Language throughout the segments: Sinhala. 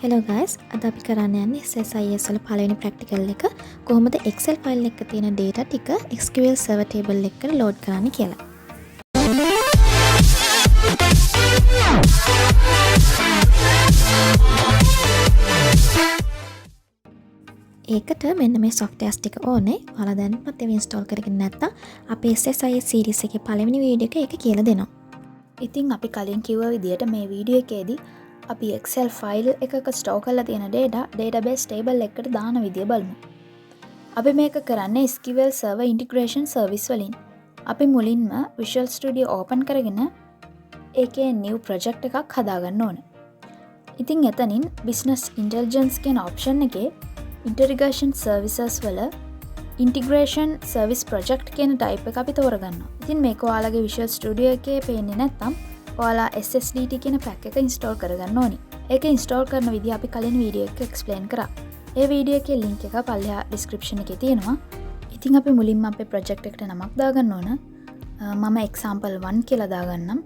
Hello guys, අද අපි කරන්න යන්නේ SSIS වල පළවෙනි practical එක කොහොමද Excel file එකක තියෙන data ටික SQL server table එකකට load කරන්න කියලා. ඒකට මෙන්න මේ softwares ටික ඕනේ. ඔයාලා දැනටමත් ඒව install කරගෙන නැත්නම් අපේ SSIS series එකේ පළවෙනි වීඩියෝ එක ඒක කියලා දෙනවා. ඉතින් අපි කලින් කිව්ව විදිහට මේ වීඩියෝ එකේදී අපි Excel ෆයිල් එකක ස්ටෝර් කරලා තියෙන data database table එකකට දාන විදිය බලමු. අපි මේක කරන්නේ SQL server integration service වලින්. අපි මුලින්ම Visual Studio open කරගෙන ඒකේ new project එකක් හදාගන්න ඕන. ඉතින් එතනින් business intelligence කියන option එකේ integration services වල integration service project කියන type එක අපි තෝරගන්නවා. ඉතින් මේක ඔයාලගේ Visual Studio එකේ පේන්නේ නැත්නම් ඔයාලා SSDT කියන pack එක install කරගන්න ඕනි. ඒක install කරන විදිහ අපි කලින් වීඩියෝ එකක explain කරා. ඒ වීඩියෝ එකේ link එක පල්ලෙහා description එකේ තියෙනවා. ඉතින් අපි මුලින්ම අපේ project එකට නමක් දාගන්න ඕන. මම example 1 කියලා දාගන්නම්.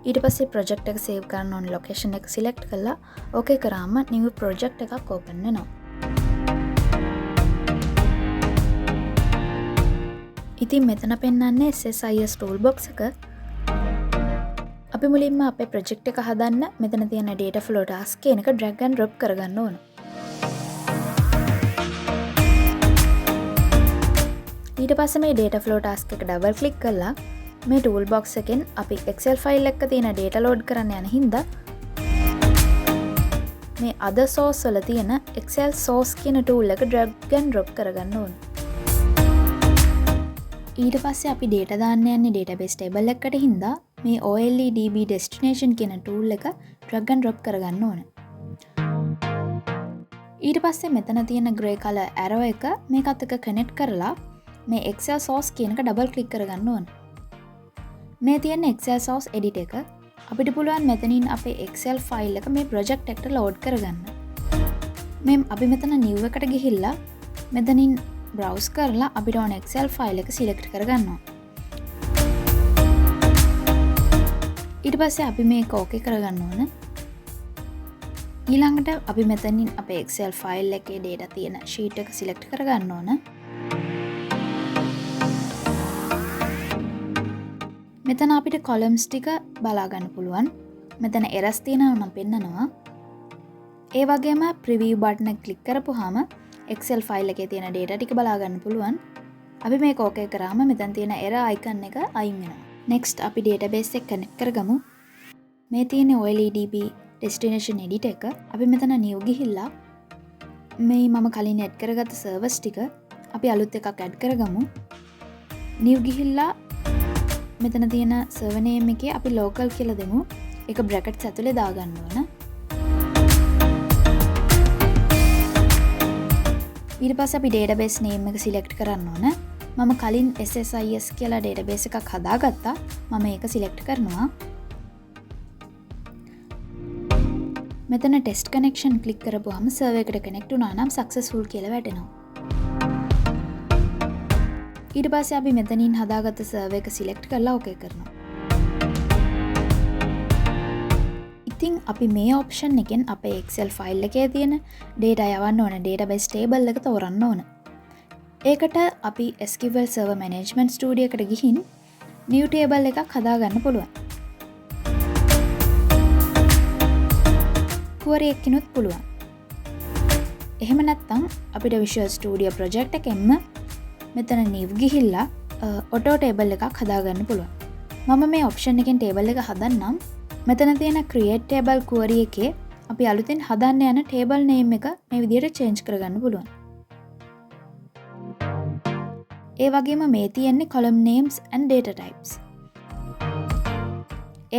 ඊට පස්සේ project එක save කරන්න ඕන location එක select කරලා okay කරාම new project එකක් open වෙනවා. ඉතින් මෙතන පෙන්වන්නේ SSIS toolbox එක. අපි මුලින්ම අපේ project එක හදන්න මෙතන තියෙන data flow task කියන එක drag and drop කරගන්න ඕන. ඊට පස්සේ මේ data flow task එක double click කරලා මේ toolbox එකෙන් අපි Excel file එකක තියෙන data load කරන්න යන හින්දා මේ other source වල තියෙන Excel source කියන tool එක drag and drop කරගන්න ඕන. ඊට පස්සේ අපි data දාන්න යන්නේ database table එකකට හින්දා මේ OLEDB destination කියන tool එක drag and drop කරගන්න ඕන. ඊට පස්සේ මෙතන තියෙන grey color arrow එක මේකත් එක්ක connect කරලා මේ Excel source කියන එක double click කරගන්න ඕන. මේ තියෙන Excel source edit එක අපිට පුළුවන් මෙතනින් අපේ Excel file එක මේ project එකට load කරගන්න. මේ අපි මෙතන new එකට ගිහිල්ලා මෙතනින් browse කරලා අපිට ඕන Excel file එක select කරගන්නවා. ඊට පස්සේ අපි මේක ඕකේ කරගන්න ඕන. ඊළඟට අපි මෙතනින් අපේ Excel file එකේ data තියෙන sheet එක select කරගන්න ඕන. මෙතන අපිට columns ටික බලා ගන්න පුළුවන්. මෙතන errors තියෙනවා නම් පෙන්නනවා. ඒ වගේම preview button එක click කරපුවාම Excel file එකේ තියෙන data ටික බලා ගන්න පුළුවන්. අපි මේක ඕකේ කරාම මෙතන තියෙන error icon එක අයින් වෙනවා. next අපි database එක connect කරගමු. මේ තියෙන OLEDB destination edit එක අපි මෙතන new ගිහිල්ලා මේ මම කලින් add කරගත්ත servers ටික අපි අලුත් එකක් add කරගමු. new ගිහිල්ලා මෙතන තියෙන server name එකේ අපි local කියලා දෙමු. ඒක brackets ඇතුලේ දාගන්න ඕන. ඊට පස්සේ අපි database name එක select කරන්න ඕන. මම කලින් SSIS කියලා database එකක් හදාගත්තා. මම ඒක select කරනවා. මෙතන test connection click කරපුවාම server එකට connect වුණා නම් successful කියලා වැටෙනවා. ඊට පස්සේ අපි මෙතනින් හදාගත්ත server එක select කරලා okay කරනවා. ඉතින් අපි මේ option එකෙන් අපේ Excel file එකේ තියෙන data යවන්න ඕන database table එක තෝරන්න ඕන. ඒකට අපි SQL Server Management Studio එකට ගිහින් new table එකක් හදාගන්න පුළුවන්. query එකකිනුත් පුළුවන්. එහෙම නැත්නම් අපිට Visual Studio project එකෙන්ම මෙතන new ගිහිල්ලා auto table එකක් හදාගන්න පුළුවන්. මම මේ option එකෙන් table එක හදන්නම්. මෙතන තියෙන create table query එකේ අපි අලුතෙන් හදන්න යන table name එක මේ විදිහට change කරගන්න පුළුවන්. ඒ වගේම මේ තියෙන්නේ column names and data types.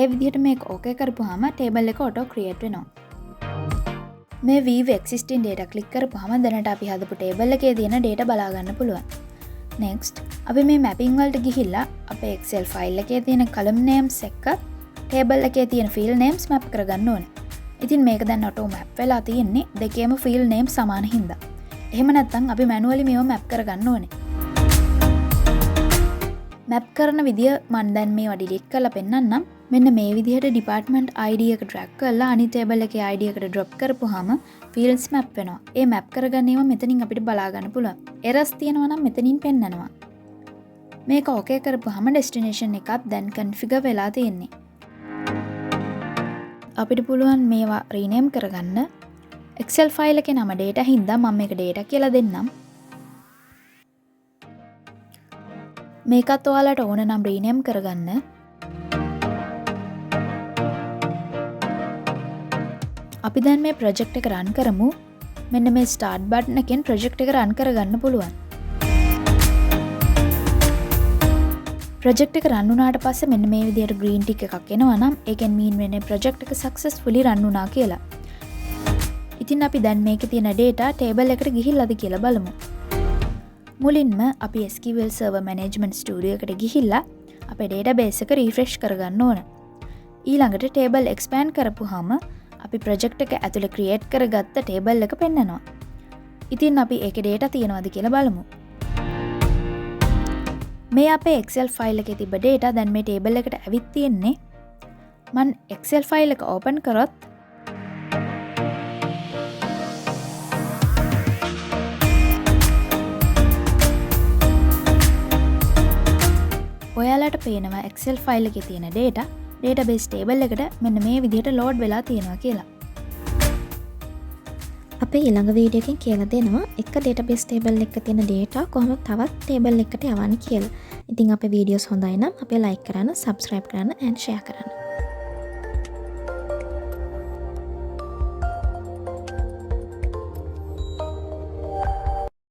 ඒ විදිහට මේක okay කරපුවාම table එක auto create වෙනවා. මේ view existing data click කරපුවාම දැනට අපි හදපු table එකේ තියෙන data බලා ගන්න පුළුවන්. next අපි මේ mapping වලට ගිහිල්ලා අපේ Excel file එකේ තියෙන column names එක්ක table එකේ තියෙන field names map කරගන්න ඕනේ. ඉතින් මේක දැන් auto map වෙලා තියෙන්නේ දෙකේම field names සමාන හින්දා. එහෙම නැත්නම් අපි manually මේව map කරගන්න ඕනේ. මැප් කරන විදිය මන් දැන් මේවා ඩිලීට් කරලා පෙන්නන්නම්. මෙන්න මේ විදිහට ඩිපාර්ට්මන්ට් ID එක ඩ්‍රැග් කරලා අනිත් ටේබල් එකේ ID එකට ඩ්‍රොප් කරපුවාම ෆීල්ඩ්ස් මැප් වෙනවා. ඒ මැප් කරගන්න ඒවා මෙතනින් අපිට බලා ගන්න පුළුවන්. එරර්ස් තියෙනවා නම් මෙතනින් පෙන්නනවා. මේක ඕකේ කරපුවාම ඩෙස්ටිනේෂන් එකත් දැන් කන්ෆිගර් වෙලා තියෙන්නේ. අපිට පුළුවන් මේවා රීනේම් කරගන්න. Excel ෆයිල් එකේ නම data හින්දා මම මේක data කියලා දෙන්නම්. මේකත් ඔයාලට ඕන නම් රීනේම් කරගන්න. අපි දැන් මේ ප්‍රොජෙක්ට් එක රන් කරමු. මෙන්න මේ ස්ටාර්ට් බටන් එකෙන් ප්‍රොජෙක්ට් එක රන් කරගන්න පුළුවන්. ප්‍රොජෙක්ට් එක රන් වුණාට පස්සේ මෙන්න මේ විදිහට green tick එකක් එනවා නම් ඒකෙන් mean වෙන්නේ ප්‍රොජෙක්ට් එක successfully run වුණා කියලා. ඉතින් අපි දැන් මේකේ තියෙන data table එකට ගිහිල්ලාද කියලා බලමු. මුලින්ම අපි SQL Server Management Studio එකට ගිහිල්ලා අපේ database එක refresh කරගන්න ඕන. ඊළඟට table expand කරපුවාම අපි project එක ඇතුලේ create කරගත්ත table එක පෙන්නනවා. ඉතින් අපි ඒකේ data තියෙනවද කියලා බලමු. මේ අපේ Excel file එකේ තිබ්බ data දැන් මේ table එකට ඇවිත් තියෙන්නේ. මම Excel file එක open කරොත් ඔයාලට පේනවා Excel file එකේ තියෙන data database table එකට මෙන්න මේ විදිහට load වෙලා තියෙනවා කියලා. අපේ ඊළඟ වීඩියෝ එකෙන් කියලා දෙනවා එක database table එකක තියෙන data කොහොමද තවත් table එකකට යවන්නේ කියලා. ඉතින් අපේ videos හොඳයි නම් අපේ like කරන්න, subscribe කරන්න and share කරන්න.